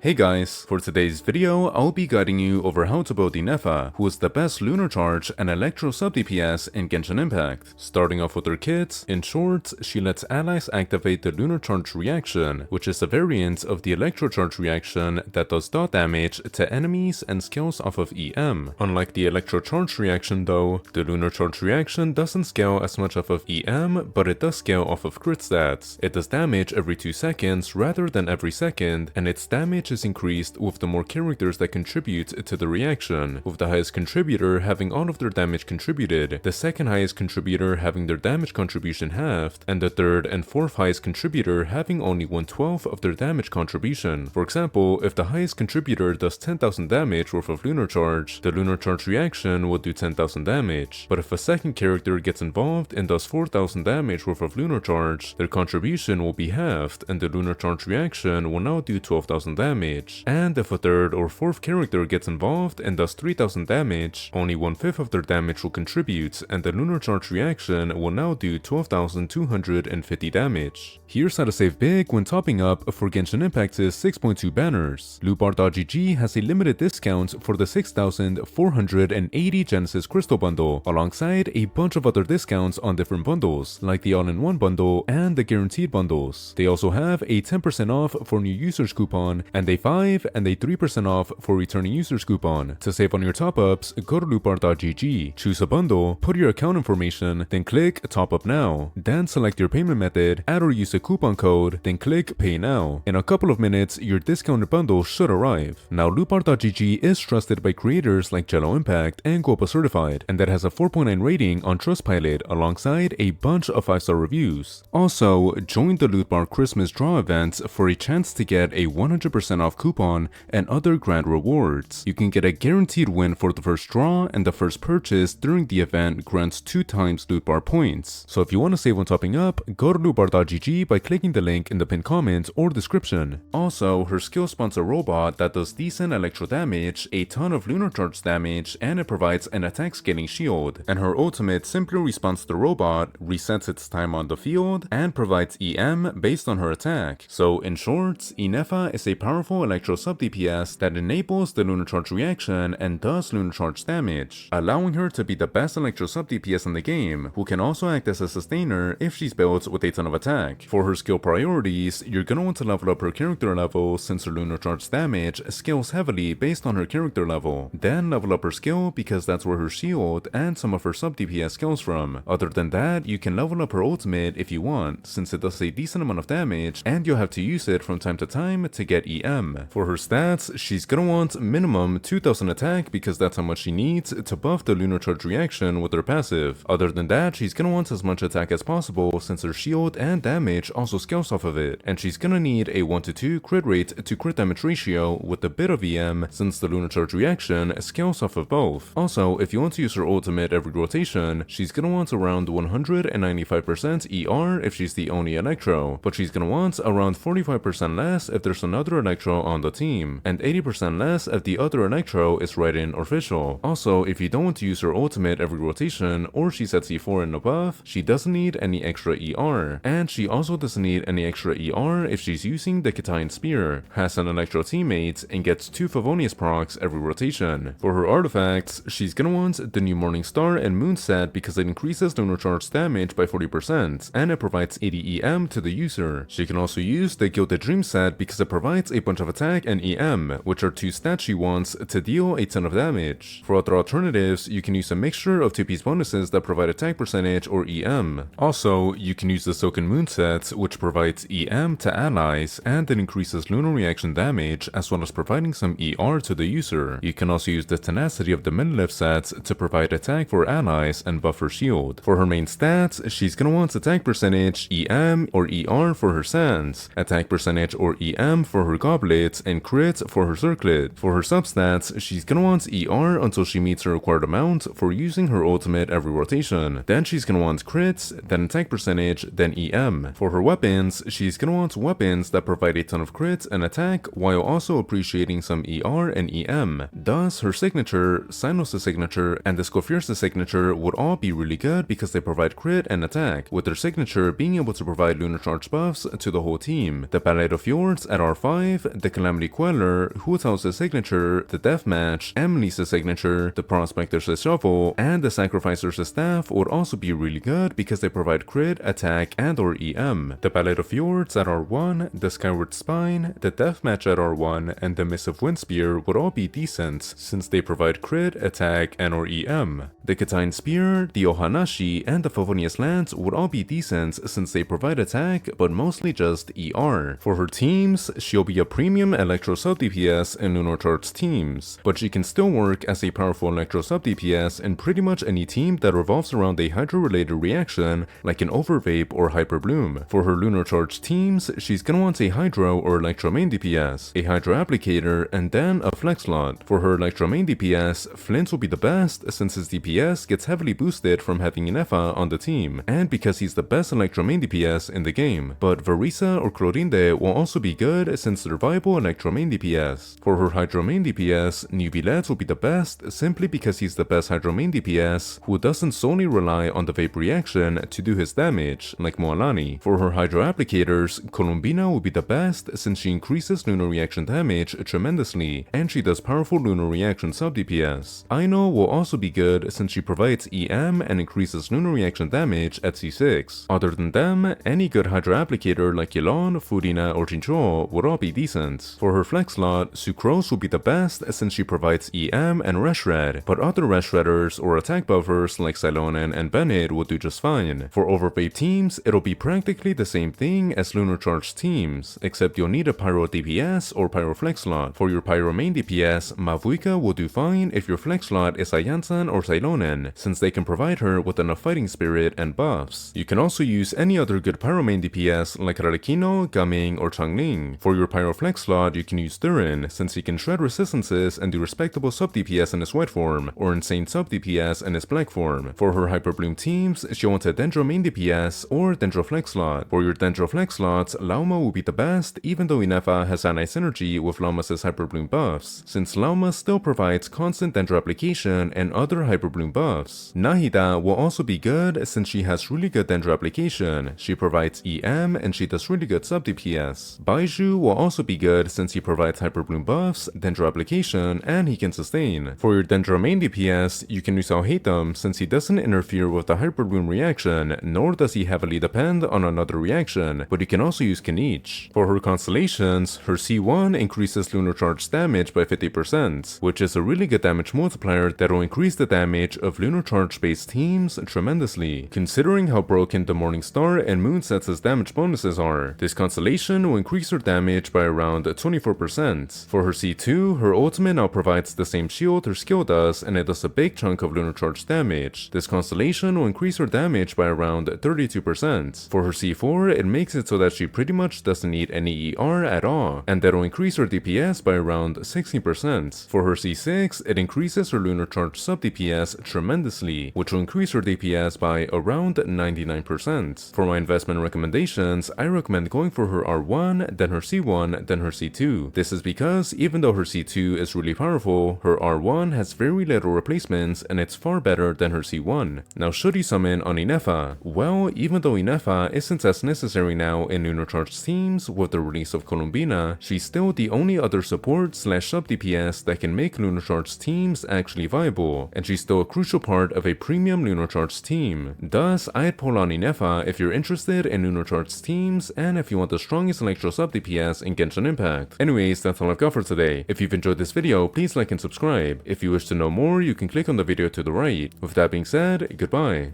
Hey guys, for today's video, I'll be guiding you over how to build Ineffa, who is the best lunar charge and electro sub DPS in Genshin Impact. Starting off with her kit, in short, she lets allies activate the lunar charge reaction, which is a variant of the electro charge reaction that does dot damage to enemies and scales off of EM. Unlike the electro charge reaction though, the lunar charge reaction doesn't scale as much off of EM, but it does scale off of crit stats. It does damage every 2 seconds rather than every second, and its damage is increased with the more characters that contribute to the reaction, with the highest contributor having all of their damage contributed, the second highest contributor having their damage contribution halved, and the third and fourth highest contributor having only 1/12 of their damage contribution. For example, if the highest contributor does 10,000 damage worth of lunar charge, the lunar charge reaction will do 10,000 damage, but if a second character gets involved and does 4,000 damage worth of lunar charge, their contribution will be halved and the lunar charge reaction will now do 12,000 damage. And if a third or fourth character gets involved and does 3,000 damage, only 1/5 of their damage will contribute, and the lunar charge reaction will now do 12,250 damage. Here's how to save big when topping up for Genshin Impact's 6.2 banners. Lootbar.gg has a limited discount for the 6,480 Genesis Crystal Bundle, alongside a bunch of other discounts on different bundles, like the All-in-One Bundle and the Guaranteed Bundles. They also have a 10% off for new users coupon, and a 5 and a 3% off for returning users coupon. To save on your top-ups, go to lootbar.gg, choose a bundle, put your account information, then click Top Up Now. Then select your payment method, add or use a coupon code, then click Pay Now. In a couple of minutes, your discounted bundle should arrive. Now, lootbar.gg is trusted by creators like Genshin Impact and Gopa Certified, and that has a 4.9 rating on Trustpilot alongside a bunch of 5-star reviews. Also, join the Lootbar Christmas Draw event for a chance to get a 100% off coupon and other grand rewards. You can get a guaranteed win for the first draw, and the first purchase during the event grants 2 times loot bar points. So if you want to save on topping up, go to lootbar.gg by clicking the link in the pinned comment or description. Also, her skill spawns a robot that does decent electro damage, a ton of lunar charge damage, and it provides an attack scaling shield. And her ultimate simply respawns the robot, resets its time on the field, and provides EM based on her attack. So in short, Ineffa is a powerful electro sub DPS that enables the lunar charge reaction and does lunar charge damage, allowing her to be the best electro sub DPS in the game, who can also act as a sustainer if she's built with a ton of attack. For her skill priorities, you're gonna want to level up her character level since her lunar charge damage scales heavily based on her character level. Then level up her skill because that's where her shield and some of her sub DPS scales from. Other than that, you can level up her ultimate if you want, since it does a decent amount of damage and you'll have to use it from time to time to get EM. For her stats, she's gonna want minimum 2000 attack because that's how much she needs to buff the lunar charge reaction with her passive. Other than that, she's gonna want as much attack as possible since her shield and damage also scales off of it. And she's gonna need a 1:2 crit rate to crit damage ratio with a bit of EM since the lunar charge reaction scales off of both. Also, if you want to use her ultimate every rotation, she's gonna want around 195% ER if she's the only electro, but she's gonna want around 45% less if there's another electro on the team, and 80% less if the other electro is Raiden or Fischl. Also, if you don't want to use her ultimate every rotation, or she's at C4 and above, she doesn't need any extra ER, and she also doesn't need any extra ER if she's using the Kitayan Spear, has an electro teammate, and gets 2 Favonius procs every rotation. For her artifacts, she's gonna want the new Morning Star and Moon set because it increases lunar charge damage by 40%, and it provides 80 EM to the user. She can also use the Gilded Dream set because it provides a bunch of attack and EM, which are 2 stats she wants to deal a ton of damage. For other alternatives, you can use a mixture of 2-piece bonuses that provide attack percentage or EM. Also, you can use the Silken Moon set, which provides EM to allies, and it increases lunar reaction damage as well as providing some ER to the user. You can also use the Tenacity of the Menelith set to provide attack for allies and buff her shield. For her main stats, she's gonna want attack percentage, EM, or ER for her sands, attack percentage or EM for her goblet, and crit for her circlet. For her substats, she's gonna want ER until she meets her required amount for using her ultimate every rotation. Then she's gonna want crits, then attack percentage, then EM. For her weapons, she's gonna want weapons that provide a ton of crit and attack while also appreciating some ER and EM. Thus, her signature, Sinos' signature, and the Scofier's signature would all be really good because they provide crit and attack, with their signature being able to provide lunar charge buffs to the whole team. The Ballet of Fjords at R5 the Calamity Queller, Hu Tao's signature, the Deathmatch, Emily's signature, the Prospector's Shovel, and the Sacrificer's Staff would also be really good because they provide crit, attack, and or EM. The Ballet of Fjords at R1, the Skyward Spine, the Deathmatch at R1, and the Missive Windspear would all be decent since they provide crit, attack, and or EM. The Katine Spear, the Ohanashi, and the Favonius Lance would all be decent since they provide attack, but mostly just ER. For her teams, she'll be a premium Electro sub DPS in Lunar Chart's teams, but she can still work as a powerful Electro sub DPS in pretty much any team that revolves around a Hydro-related reaction like an Overvape or Hyper Bloom. For her Lunar Charge teams, she's gonna want a Hydro or Electro main DPS, a Hydro Applicator, and then a Flex slot. For her Electro main DPS, Flint will be the best since his DPS gets heavily boosted from having Ineffa on the team, and because he's the best Electro main DPS in the game. But Verisa or Clorinde will also be good since they're viable Electro main DPS. For her Hydro main DPS, Nubilet will be the best simply because he's the best Hydro main DPS who doesn't solely rely on the Vape reaction to do his damage, like Moalani. For her Hydro Applicators, Columbina will be the best since she increases Lunar reaction damage tremendously, and she does powerful Lunar reaction sub DPS. Aino will also be good since she provides EM and increases Lunar reaction damage at C6. Other than them, any good Hydro Applicator like Yelon, Furina, or Jincho would all be decent. For her Flex slot, Sucrose will be the best since she provides EM and Reshred, but other Reshredders or attack buffers like Silonen and Bennett will do just fine. For Overvape teams, it'll be practically the same thing as Lunar Charge teams, except you'll need a Pyro DPS or Pyro Flex slot. For your Pyro main DPS, Mavuika will do fine if your Flex slot is Ayansan or Silonen, since they can provide her with enough fighting spirit and buffs. You can also use any other good Pyro main DPS like Rarekino, Gaming, or Changling. For your Pyro Flex slot, you can use Durin, since he can shred resistances and do respectable sub DPS in his white form, or insane sub DPS in his black form. For her Hyper Bloom teams, she'll want a Dendro main DPS or Dendro Flex slot. For your Dendro Flex slots, Lauma will be the best even though Ineffa has anti-synergy with Lauma's Hyper Bloom buffs, since Lauma still provides constant Dendro application and other Hyper Bloom buffs. Nahida will also be good since she has really good Dendro application, she provides EM, and she does really good sub DPS. Baiju will also be good since he provides Hyper Bloom buffs, Dendro application, and he can sustain. For your Dendro main DPS, you can use Alhaitham since he doesn't interfere with the Hyper Bloom reaction, nor does he heavily depend on another reaction, but you can also use Kanich. For her Constellations, her C1 increases Lunar Charge damage by 50%, which is a really good damage multiplier that will increase the damage of Lunar Charge based teams tremendously. Considering how broken the Morning Star and Moon Sets' damage bonuses are, this Constellation will increase her damage by around 24%. For her C2, her ultimate now provides the same shield her skill does, and it does a big chunk of Lunar Charge damage. This Constellation will increase her damage by around 32%. For her C4, it makes it so that she pretty much doesn't need any ER at all, and that will increase her DPS by around 16%. For her C6, it increases her Lunar Charge sub DPS tremendously, which will increase her DPS by around 99%. For my investment recommendations, I recommend going for her R1, then her C1, then her C2. This is because even though her C2 is really powerful, her R1 has very little replacements and it's far better than her C1. Now should you summon on Ineffa? Well, even though Ineffa isn't as necessary now in Lunar Charge teams with the release of Columbina, she's still the only other support slash sub DPS that can make Lunar Charge teams actually viable, and she's still a crucial part of a premium Lunar Charge team. Thus, I'd pull on Ineffa if you're interested in Lunar Charge teams and if you want the strongest Electro sub DPS in Genshin Impact. Anyways, that's all I've got for today. If you've enjoyed this video, please like and subscribe. If you wish to know more, you can click on the video to the right. With that being said, goodbye.